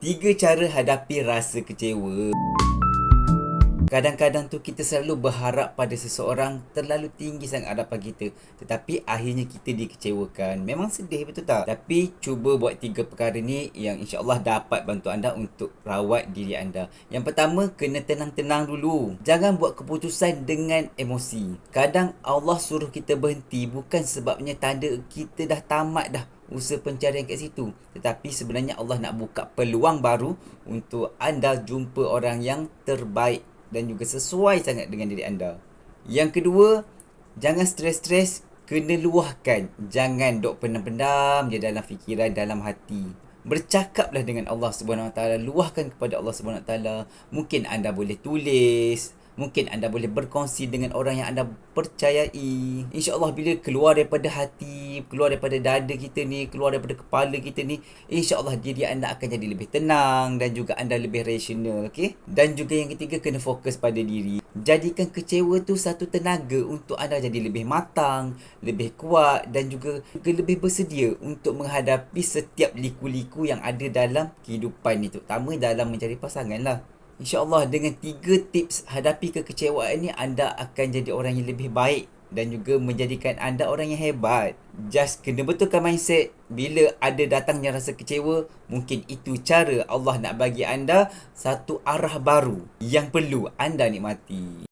Tiga cara hadapi rasa kecewa. Kadang-kadang tu kita selalu berharap pada seseorang terlalu tinggi sangat hadapan kita. Tetapi akhirnya kita dikecewakan. Memang sedih, betul tak? Tapi cuba buat tiga perkara ni yang insyaAllah dapat bantu anda untuk rawat diri anda. Yang pertama, kena tenang-tenang dulu. Jangan buat keputusan dengan emosi. Kadang Allah suruh kita berhenti bukan sebabnya tanda kita dah tamat dah usaha pencarian kat situ. Tetapi sebenarnya Allah nak buka peluang baru untuk anda jumpa orang yang terbaik dan juga sesuai sangat dengan diri anda. Yang kedua, jangan stres-stres, kena luahkan. Jangan dok pendam-pendam je dalam fikiran, dalam hati. Bercakaplah dengan Allah Subhanahu Wa Taala, luahkan kepada Allah Subhanahu Wa Taala. Mungkin anda boleh tulis, mungkin anda boleh berkongsi dengan orang yang anda percayai. InsyaAllah bila keluar daripada hati, keluar daripada dada kita ni, keluar daripada kepala kita ni, InsyaAllah diri anda akan jadi lebih tenang dan juga anda lebih rasional, okay? Dan juga yang ketiga, kena fokus pada diri. Jadikan kecewa tu satu tenaga untuk anda jadi lebih matang, lebih kuat dan juga lebih bersedia untuk menghadapi setiap liku-liku yang ada dalam kehidupan ni, terutama dalam mencari pasangan lah. InsyaAllah dengan 3 tips hadapi kekecewaan ni, anda akan jadi orang yang lebih baik dan juga menjadikan anda orang yang hebat. Just kena betulkan mindset. Bila ada datangnya rasa kecewa, mungkin itu cara Allah nak bagi anda satu arah baru yang perlu anda nikmati.